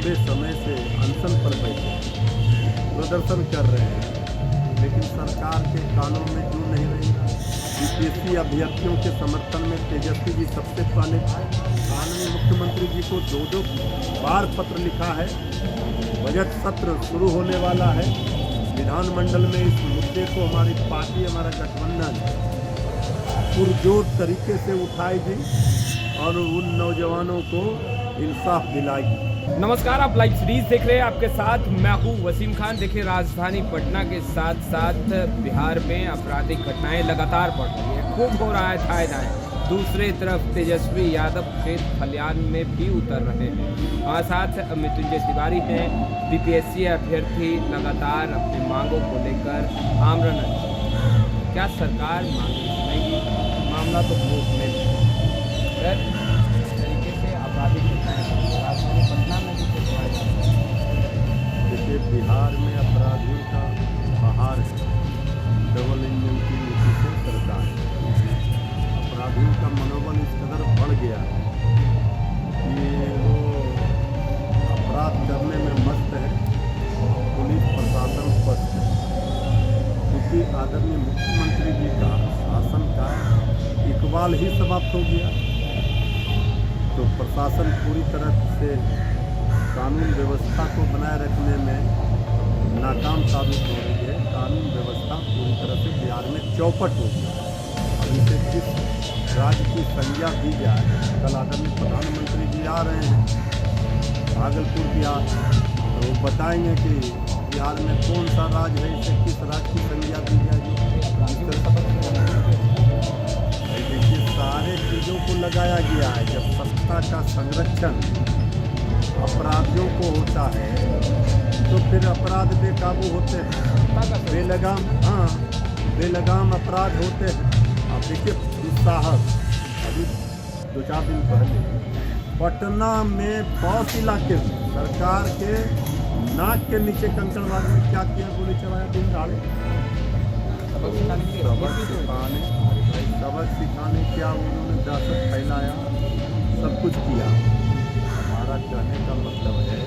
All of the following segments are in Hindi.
लंबे समय से अनशन पर बैठे प्रदर्शन कर रहे हैं, लेकिन सरकार के कानों में जू नहीं रही। बीपीएससी अभ्यर्थियों के समर्थन में तेजस्वी जी सबसे पहले माननीय मुख्यमंत्री जी को दो बार पत्र लिखा है। बजट सत्र शुरू होने वाला है, विधानमंडल में इस मुद्दे को हमारी पार्टी, हमारा गठबंधन पुरजोर तरीके से उठाएगी और उन नौजवानों को इंसाफ दिलाएगी। नमस्कार, आप लाइव सीरीज देख रहे हैं। आपके साथ मैं हूं वसीम खान। देखिए, राजधानी पटना के साथ साथ बिहार में आपराधिक घटनाएं लगातार बढ़ रही है, खूब हो रहा है थाए थाए। दूसरी तरफ तेजस्वी यादव खेत खलियान में भी उतर रहे हैं। हमारे साथ मृत्युंजय तिवारी हैं, बीपीएससी अभ्यर्थी लगातार अपनी मांगों को लेकर आमरण अनशन। क्या सरकार मांगे सुनेगी? मामला तो कोर्ट में भी है। इस तरीके से आपराधिक घटनाएं राजधानी पटना में भी कुछ देखिए, बिहार में अपराधियों का बहार है। डबल इंजन की नीति से सरकार अपराधियों का मनोबल इस कदर बढ़ गया है कि वो अपराध करने में मस्त है। पुलिस प्रशासन पस्त है, क्योंकि आदरणीय मुख्यमंत्री जी का शासन का इकबाल ही समाप्त हो गया। तो प्रशासन पूरी तरह से कानून व्यवस्था को बनाए रखने में नाकाम साबित हो रही है। कानून व्यवस्था पूरी तरह से बिहार में चौपट हो गई। अब इसे किस राज्य की संज्ञा दी जाए? कल आदरणीय प्रधानमंत्री जी आ रहे हैं भागलपुर बिहार, तो वो बताएंगे कि बिहार में कौन सा राज्य है, इसे किस राज्य की संज्ञा दी जाएगी। देखिए, सारे चीज़ों को लगाया गया है। जब सत्ता का संरक्षण अपराधियों को होता है तो फिर अपराध बेकाबू होते हैं, बेलगाम अपराध होते हैं। आप देखिए, दुस्साहस अभी 2-4 दिन पहले पटना में पौष इलाके में सरकार के नाक के नीचे कंकड़बाग में क्या किया? गोली चलाया दिन दहाड़े। सबक सिखाने क्या उन्होंने दहशत फैलाया, सब कुछ किया। हमारा कहने का मतलब है,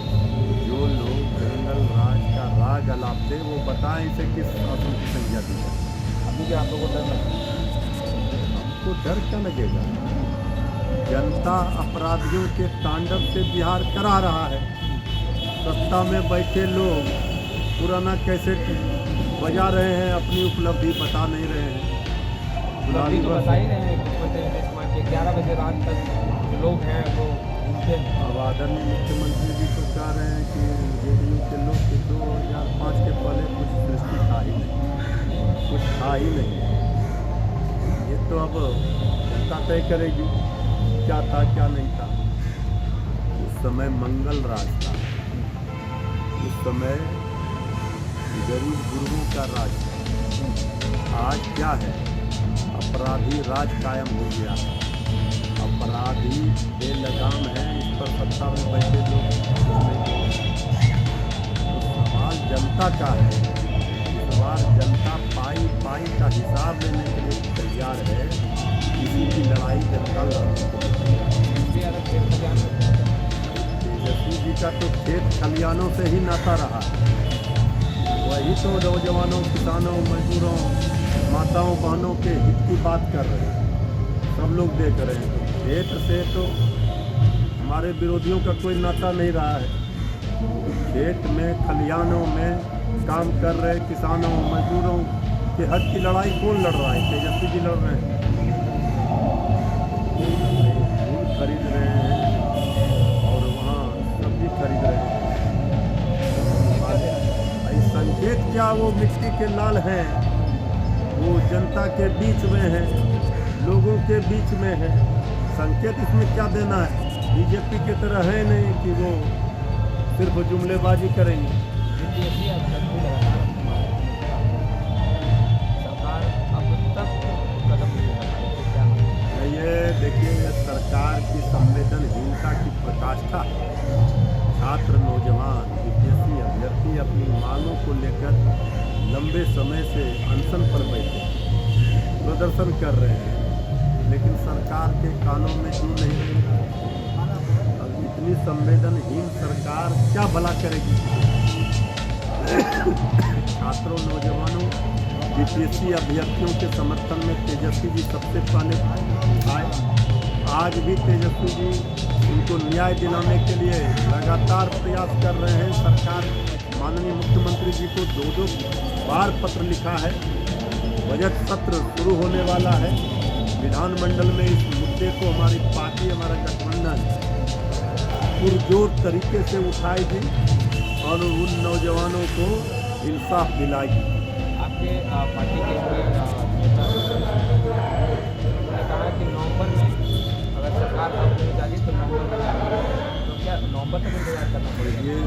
जो लोग जंगल राज का राग अलापते वो बताएं इसे किस शासन की संज्ञा दी है। अभी भी आप लोगों को डर लगता है? हमको डर क्या लगेगा? जनता अपराधियों के तांडव से बिहार करा रहा है। सत्ता में बैठे लोग पुराना कैसेट बजा रहे हैं, अपनी उपलब्धि बता नहीं रहे हैं। अभी तो बता ही रहे हैं कि 11 बजे रात तक जो लोग हैं वो घूमते हैं। अब आदरणीय मुख्यमंत्री जी तो कह रहे हैं कि जेडीयू के लोग 2005 के पहले कुछ सृष्टि था ही नहीं, कुछ था ही नहीं। ये तो अब जनता तय करेगी क्या था क्या नहीं था। उस समय मंगल राज था, उस समय गरीब गुरुओं का राज था। आज क्या है? अपराधी राज कायम हो गया। अपराधी बेलगाम है, इस पर सत्ता में बैठे लोग तो सवाल जनता का है। इस बार जनता पाई का हिसाब लेने के लिए तैयार है। किसी की लड़ाई जनता तेजस्वी जी का तो खेत खलियानों से ही नाता रहा है। वही तो नौजवानों, किसानों, मजदूरों, माताओं, बहनों के हित की बात कर रहे हैं। सब लोग देख रहे हैं। खेत से तो हमारे विरोधियों का कोई नाता नहीं रहा है। खेत में, खलियानों में काम कर रहे किसानों, मजदूरों के हक की लड़ाई कौन लड़ रहा है? तेजस्वी जी लड़ रहे हैं। फूल खरीद रहे हैं और वहाँ सब्जी खरीद रहे हैं। संकेत क्या? वो मिट्टी के लाल हैं, वो जनता के बीच में है, लोगों के बीच में है। संकेत इसमें क्या देना है? बीजेपी की तरह है नहीं कि वो सिर्फ जुमलेबाजी करेंगे। सरकार अब तक कदम नहीं उठा पाई, क्या? ये देखिए, सरकार की संवेदनहीनता की पराकाष्ठा है। छात्र, नौजवान, बीपीएससी अभ्यर्थी अपनी मांगों को लेकर लंबे समय से अनशन पर बैठे प्रदर्शन कर रहे हैं, लेकिन सरकार के कानों में जू नहीं रही। अब इतनी संवेदनहीन सरकार क्या भला करेगी? छात्रों, नौजवानों, बीपीएससी अभ्यर्थियों के समर्थन में तेजस्वी जी सबसे पहले आए। आज भी तेजस्वी जी उनको न्याय दिलाने के लिए लगातार प्रयास कर रहे हैं। सरकार माननीय मुख्यमंत्री जी को 2-2 बार पत्र लिखा है। बजट सत्र शुरू होने वाला है। विधानमंडल में इस मुद्दे को हमारी पार्टी, हमारा गठबंधन पुरजोर तरीके से उठाएगी और उन नौजवानों को इंसाफ दिलाएगी। आपके पार्टी के नेता ने कहा कि नवंबर में अगर सरकार आपको जाती तो नवंबर में जाएगी, तो क्या नवंबर तक इंतजार करना पड़ेगा? ये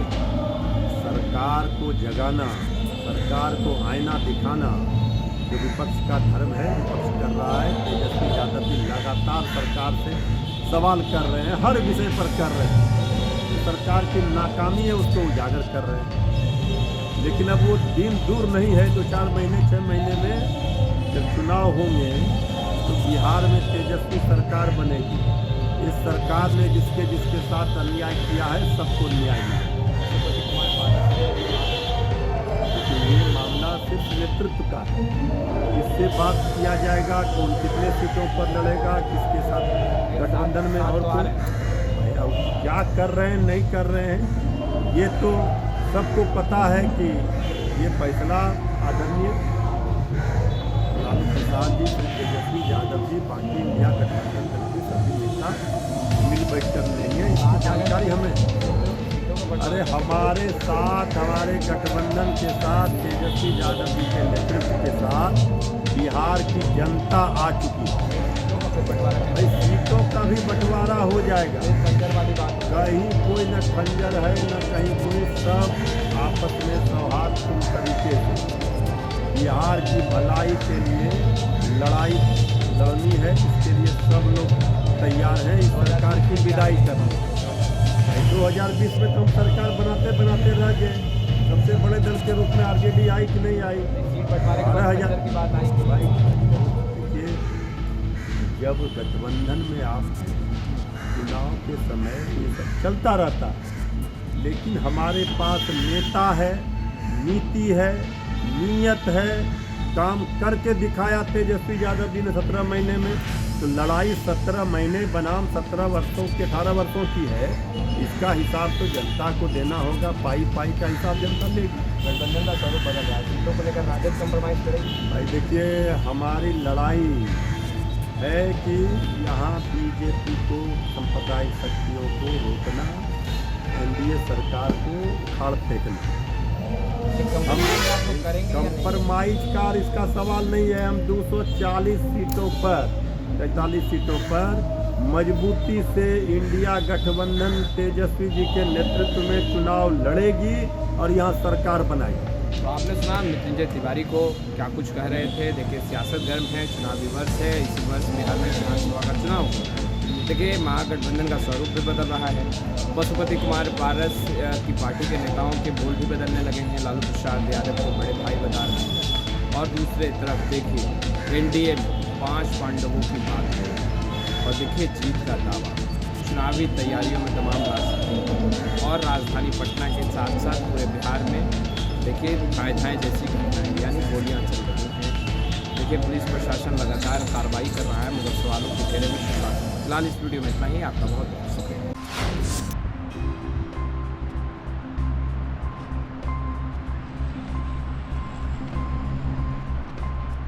सरकार को जगाना, सरकार को आईना दिखाना जो विपक्ष का धर्म है, विपक्ष कर रहा है। तेजस्वी यादव जी लगातार सरकार से सवाल कर रहे हैं, हर विषय पर कर रहे हैं। सरकार की नाकामी है उसको उजागर कर रहे हैं। लेकिन अब वो दिन दूर नहीं है, 2-4 महीने 6 महीने में जब चुनाव होंगे तो बिहार में तेजस्वी सरकार बनेगी। इस सरकार ने जिसके जिसके साथ अन्याय किया है सबको न्याय मिलेगा। लेकिन ये मामला सिर्फ नेतृत्व का है। इससे बात किया जाएगा कौन कितने सीटों पर लड़ेगा, किसके साथ गठबंधन में और कौन क्या कर रहे हैं नहीं कर रहे हैं, ये तो सबको पता है कि ये फैसला आदरणीय लालू प्रसाद जी, तेजस्वी यादव जी, बाकी इंडिया गठबंधन के सभी नेता मिल बैठ कर लेंगे। इसकी जानकारी हमें, अरे हमारे साथ, हमारे गठबंधन के साथ, तेजस्वी यादव जी के नेतृत्व के साथ बिहार की जनता आ चुकी है। भाई सीटों का भी बंटवारा हो जाएगा। कहीं कोई न खंजर है न कहीं कोई, सब आपस में सौहार्दपूर्ण तरीके से बिहार की भलाई के लिए लड़ाई लड़नी है। इसके लिए सब लोग तैयार हैं। इस सरकार की विदाई करना 2020 में तो हम सरकार बनाते बनाते रह गए। सबसे बड़े दल के रूप में आरजेडी आई कि नहीं आई? 12,000 की बात आई कि भाई जब गठबंधन में आप चुनाव के समय ये सब चलता रहता है, लेकिन हमारे पास नेता है, नीति है, नीयत है, काम करके दिखाया तेजस्वी यादव जी ने 17 महीने में। तो लड़ाई 17 महीने बनाम 17 वर्षों की 18 वर्षों की है। इसका हिसाब तो जनता को देना होगा। पाई पाई का हिसाब जनता लेगी। गठबंधन का स्वरूप बदल रहा है, सीटों को लेकर राजद कंप्रोमाइज करेगी। भाई देखिए, हमारी लड़ाई है कि यहाँ बीजेपी को, सांप्रदायिक शक्तियों को रोकना, एनडीए सरकार को उखाड़ फेंकना। हम कंप्रोमाइज का इसका सवाल नहीं है। हम 240 सीटों पर, 43 सीटों पर मजबूती से इंडिया गठबंधन तेजस्वी जी के नेतृत्व में चुनाव लड़ेगी और यहाँ सरकार बनाएगी। तो आपने सुना मृत्युंजय तिवारी को क्या कुछ कह रहे थे। देखिए, सियासत गर्म है, चुनावी वर्ष है। इसी वर्ष बिहार में विधानसभा का चुनाव हो। देखिए, महागठबंधन का स्वरूप भी बदल रहा है। पशुपति कुमार पारस की पार्टी के नेताओं के बोल भी बदलने लगे हैं। लालू प्रसाद यादव को बड़े भाई बता रहे हैं। और दूसरे तरफ देखिए, एनडीए में 5 पांडवों की बात है। और देखिए, जीत का दावा। चुनावी तैयारियों में तमाम राजधानी और राजधानी पटना के साथ साथ पूरे बिहार में देखिए धाएँ जैसी घटनाएँ यानी गोलियाँ चल रही हैं। देखिए, पुलिस प्रशासन लगातार कार्रवाई कर रहा है, मगर सवालों के घेरे में फिलहाल इस वीडियो में इतना ही। आपका बहुत बहुत शुक्रिया।